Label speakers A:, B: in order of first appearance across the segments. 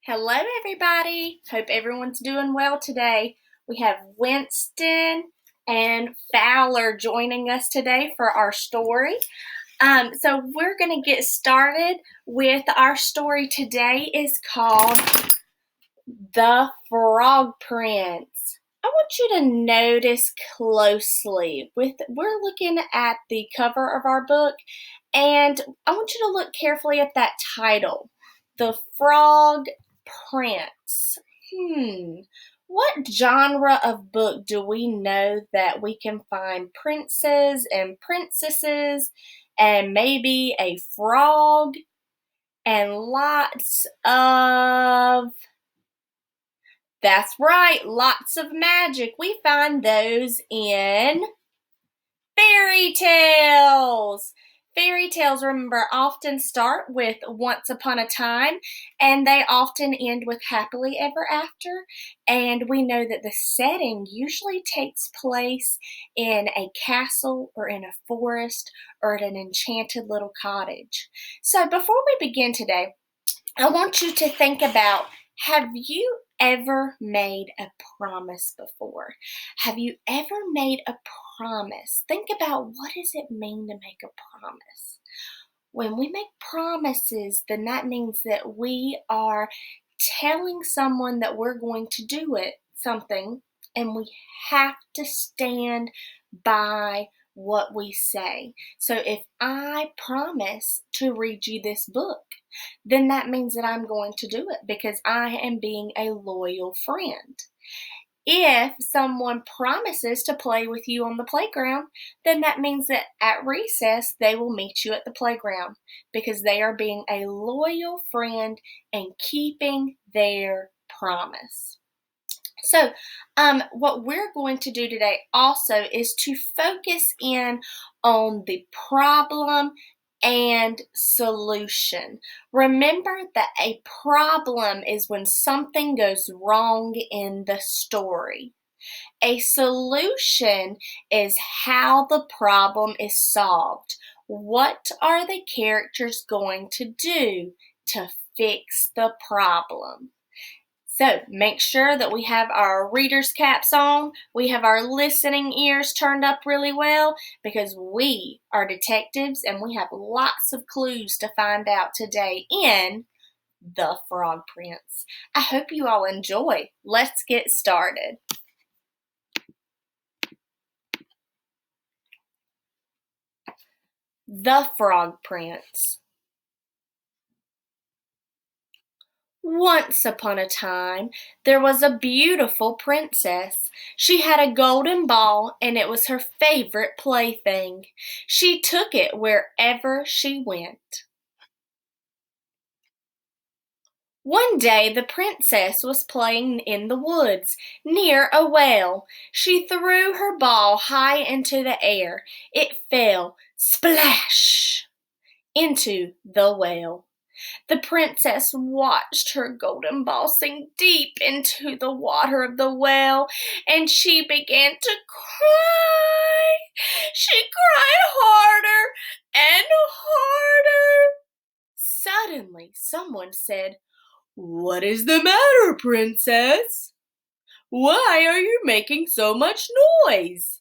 A: Hello, everybody. Hope everyone's doing well today. We have Winston and Fowler joining us today for our story. So we're going to get started with our story today. Is called The Frog Prince. I want you to notice closely. We're looking at the cover of our book, and I want you to look carefully at that title, The Frog Prince. What genre of book do we know that we can find princes and princesses and maybe a frog and lots of, that's right, lots of magic. We find those in fairy tales. Fairy tales, remember, often start with once upon a time, and they often end with happily ever after. And we know that the setting usually takes place in a castle or in a forest or at an enchanted little cottage. So before we begin today, I want you to think about, have you ever made a promise before? Have you ever made a promise? Think about, what does it mean to make a promise? When we make promises, then that means that we are telling someone that we're going to do something, and we have to stand by what we say. So if I promise to read you this book, then that means that I'm going to do it because I am being a loyal friend. If someone promises to play with you on the playground, then that means that at recess they will meet you at the playground because they are being a loyal friend and keeping their promise. So what we're going to do today also is to focus in on the problem and solution. Remember that a problem is when something goes wrong in the story. A solution is how the problem is solved. What are the characters going to do to fix the problem? So make sure that we have our reader's caps on, we have our listening ears turned up really well, because we are detectives and we have lots of clues to find out today in The Frog Prince. I hope you all enjoy. Let's get started. The Frog Prince. Once upon a time, there was a beautiful princess. She had a golden ball, and it was her favorite plaything. She took it wherever she went. One day the princess was playing in the woods near a well. She threw her ball high into the air. It fell, splash, into the well. The princess watched her golden ball sink deep into the water of the well, and she began to cry. She cried harder and harder. Suddenly, someone said, "What is the matter, princess? Why are you making so much noise?"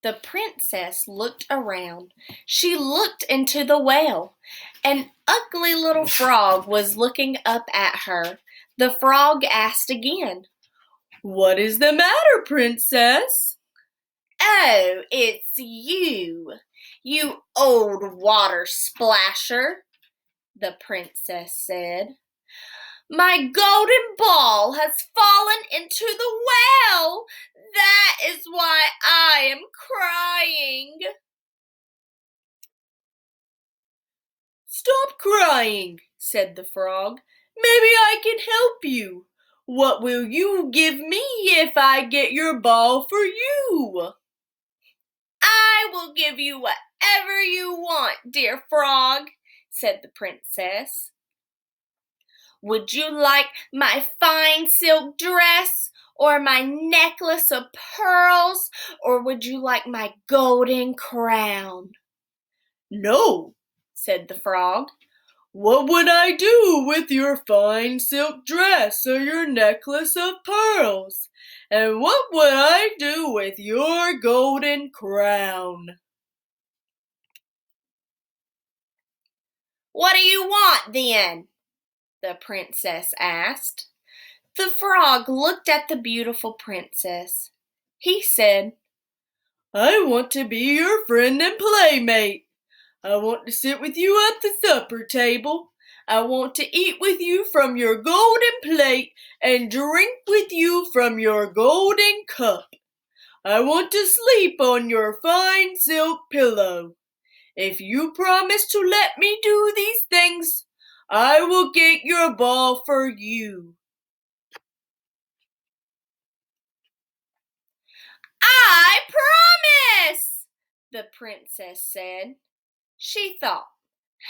A: The princess looked around. She looked into the well. An ugly little frog was looking up at her. The frog asked again, "What is the matter, princess?" "Oh, it's you, you old water splasher," the princess said. "My golden ball has fallen into the well. That is why I am crying." "Stop crying," said the frog. "Maybe I can help you. What will you give me if I get your ball for you?" "I will give you whatever you want, dear frog," said the princess. "Would you like my fine silk dress, or my necklace of pearls, or would you like my golden crown?" "No," said the frog.
B: What would I do with your fine silk dress or your necklace of pearls? And what would I do with your golden crown?
A: What do you want then? The princess asked. The frog looked at the beautiful princess. He said,
B: I want to be your friend and playmate. I want to sit with you at the supper table. I want to eat with you from your golden plate and drink with you from your golden cup. I want to sleep on your fine silk pillow. If you promise to let me do these things, I will get your ball for you.
A: I promise, the princess said. She thought,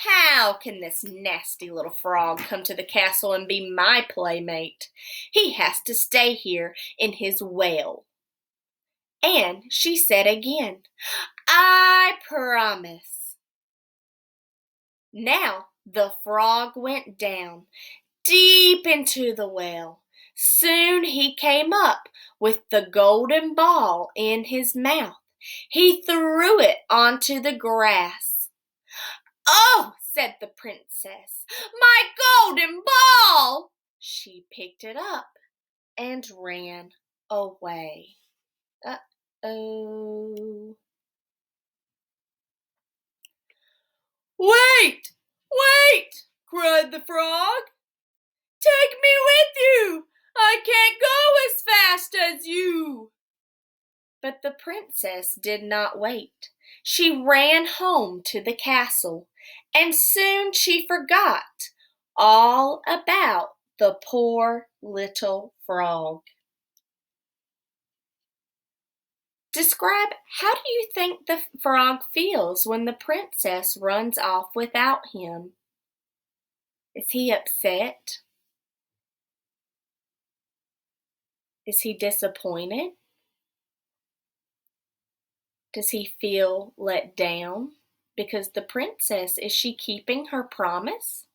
A: how can this nasty little frog come to the castle and be my playmate? He has to stay here in his well. And she said again, I promise. Now the frog went down deep into the well. Soon he came up with the golden ball in his mouth. He threw it onto the grass. Oh, said the princess, my golden ball! She picked it up and ran away. Uh-oh.
B: Wait! Wait! Cried the frog. Take me with you! I can't go as fast as you!
A: But the princess did not wait. She ran home to the castle, and soon she forgot all about the poor little frog. Describe, how do you think the frog feels when the princess runs off without him? Is he upset? Is he disappointed? Does he feel let down? Because the princess, is she keeping her promise?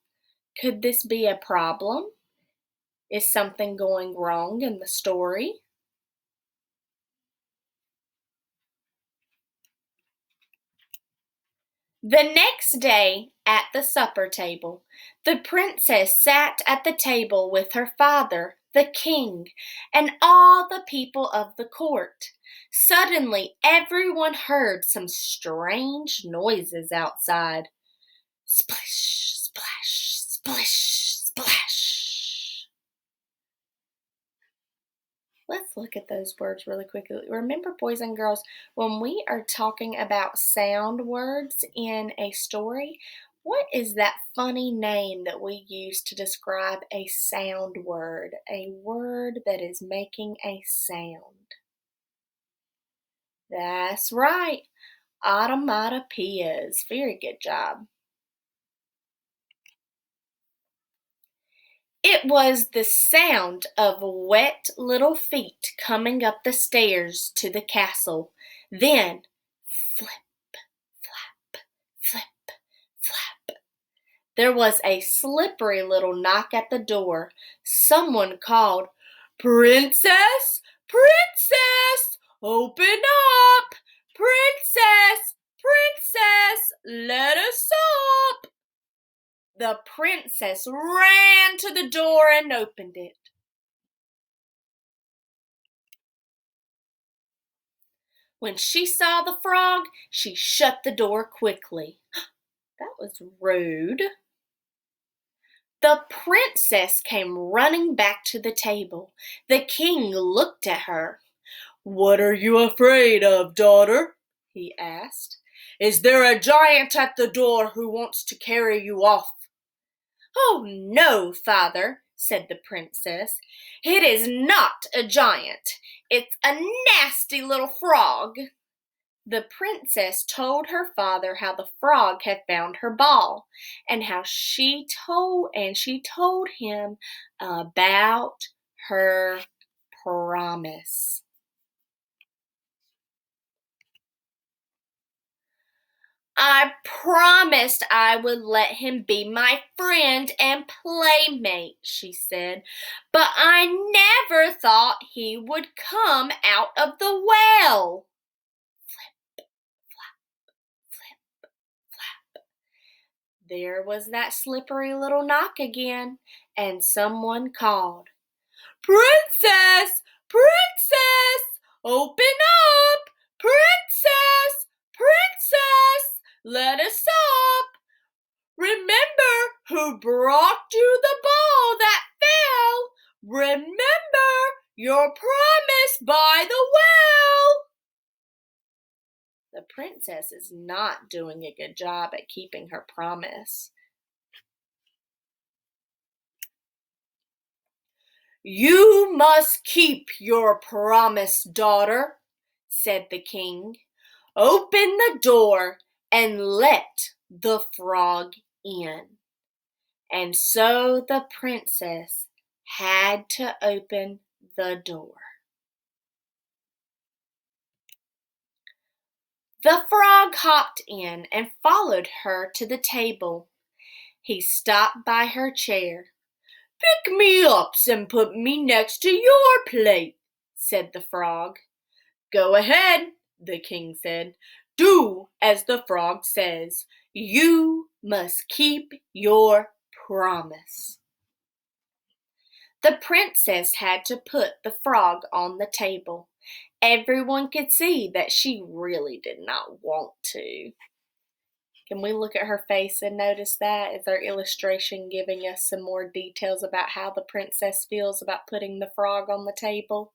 A: Could this be a problem? Is something going wrong in the story? The next day at the supper table, the princess sat at the table with her father, the king, and all the people of the court. Suddenly, everyone heard some strange noises outside. Splish, splash, splish, splash. Let's look at those words really quickly. Remember, boys and girls, when we are talking about sound words in a story, what is that funny name that we use to describe a sound word? A word that is making a sound. That's right, automatopoeias. Very good job. It was the sound of wet little feet coming up the stairs to the castle. Then, flip, flap, flip, flap. There was a slippery little knock at the door. Someone called, Princess, Princess, open up! Princess, Princess, let us up! The princess ran to the door and opened it. When she saw the frog, she shut the door quickly. That was rude. The princess came running back to the table. The king looked at her.
B: What are you afraid of, daughter? He asked. Is there a giant at the door who wants to carry you off?
A: Oh, no, father, said the princess. It is not a giant. It's a nasty little frog. The princess told her father how the frog had found her ball, and how she told him about her promise. I promised I would let him be my friend and playmate, she said, but I never thought he would come out of the well. There was that slippery little knock again, and someone called,
B: Princess! Princess! Open up! Princess! Princess! Let us up! Remember who brought you the ball that fell? Remember your promise by the well!
A: The princess is not doing a good job at keeping her promise.
B: You must keep your promise, daughter, said the king. Open the door and let the frog in. And so the princess had to open the door. The frog hopped in and followed her to the table. He stopped by her chair. Pick me up and put me next to your plate, said the frog. Go ahead, the king said. Do as the frog says. You must keep your promise. The princess had to put the frog on the table. Everyone could see that she really did not want to. Can we look at her face and notice that? Is our illustration giving us some more details about how the princess feels about putting the frog on the table?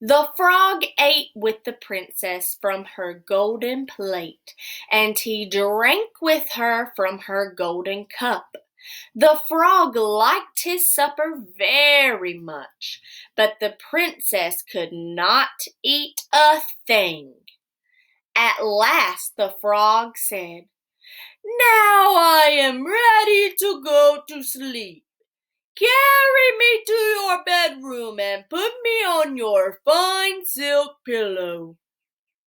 B: The frog ate with the princess from her golden plate, and he drank with her from her golden cup. The frog liked his supper very much, but the princess could not eat a thing. At last the frog said, Now I am ready to go to sleep. Carry me to your bedroom and put me on your fine silk pillow.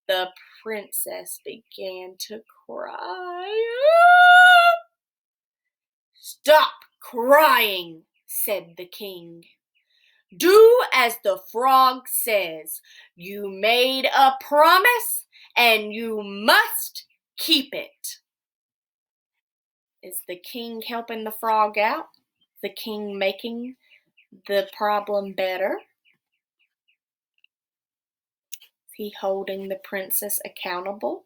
B: The princess began to cry. Stop crying, said the king. Do as the frog says. You made a promise and you must keep it. Is the king helping the frog out? The king making the problem better? Is he holding the princess accountable?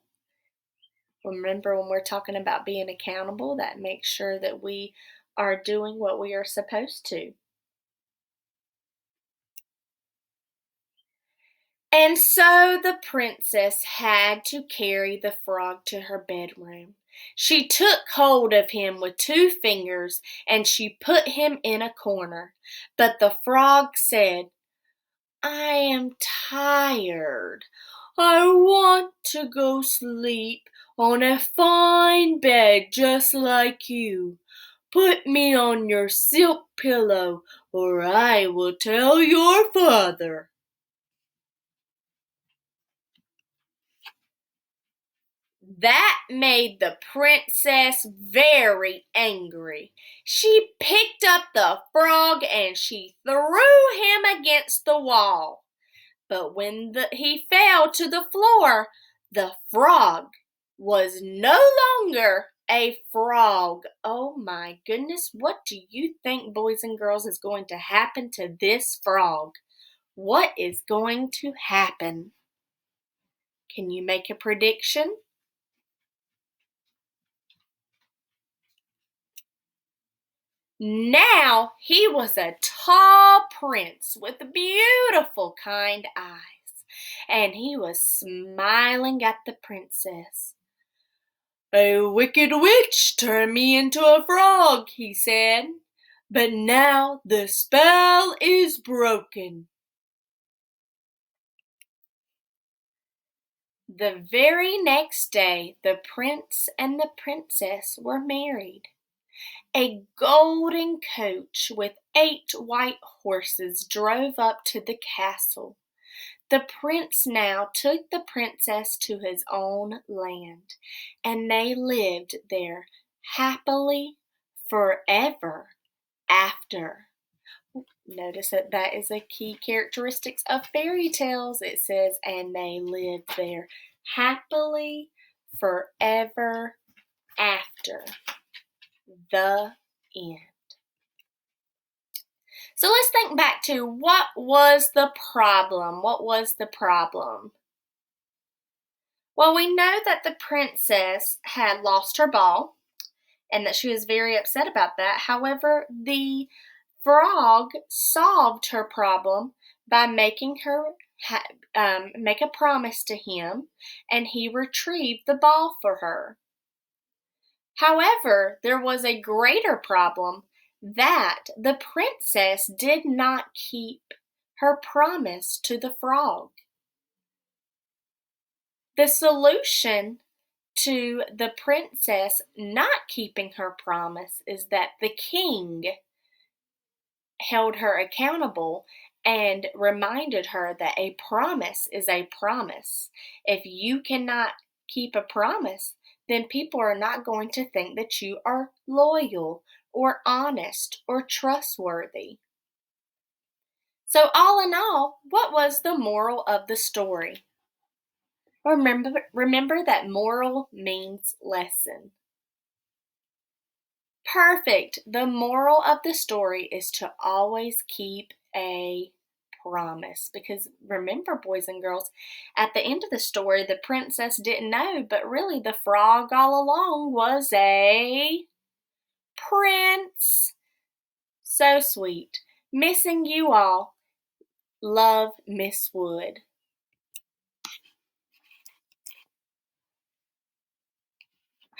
B: Remember, when we're talking about being accountable, that makes sure that we are doing what we are supposed to. And so the princess had to carry the frog to her bedroom. She took hold of him with 2 fingers and she put him in a corner. But the frog said, I am tired. I want to go sleep on a fine bed just like you. Put me on your silk pillow or I will tell your father. That made the princess very angry. She picked up the frog and she threw him against the wall. But when he fell to the floor, the frog was no longer a frog. Oh my goodness, what do you think, boys and girls, is going to happen to this frog? What is going to happen? Can you make a prediction? Now he was a tall prince with beautiful, kind eyes, and he was smiling at the princess. A wicked witch turned me into a frog, he said, but now the spell is broken. The very next day, the prince and the princess were married. A golden coach with 8 white horses drove up to the castle.
A: The prince now took the princess to his own land, and they lived there happily forever after. Notice that that is a key characteristic of fairy tales. It says, and they lived there happily forever after. The end. So let's think back to what was the problem? What was the problem? Well, we know that the princess had lost her ball and that she was very upset about that. However, the frog solved her problem by making her make a promise to him, and he retrieved the ball for her. However, there was a greater problem that the princess did not keep her promise to the frog. The solution to the princess not keeping her promise is that the king held her accountable and reminded her that a promise is a promise. If you cannot keep a promise, then people are not going to think that you are loyal or honest or trustworthy. So, all in all, what was the moral of the story? Remember that moral means lesson. Perfect. The moral of the story is to always keep a promise. Because remember, boys and girls, at the end of the story, the princess didn't know, but really the frog all along was a prince. So sweet. Missing you all. Love, Miss Wood.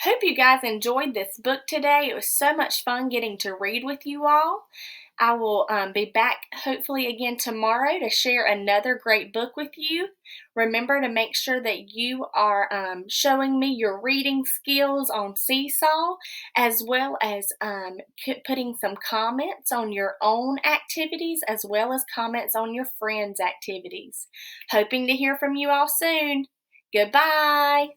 A: Hope you guys enjoyed this book today. It was so much fun getting to read with you all. I will be back hopefully again tomorrow to share another great book with you. Remember to make sure that you are showing me your reading skills on Seesaw, as well as putting some comments on your own activities, as well as comments on your friends' activities. Hoping to hear from you all soon. Goodbye.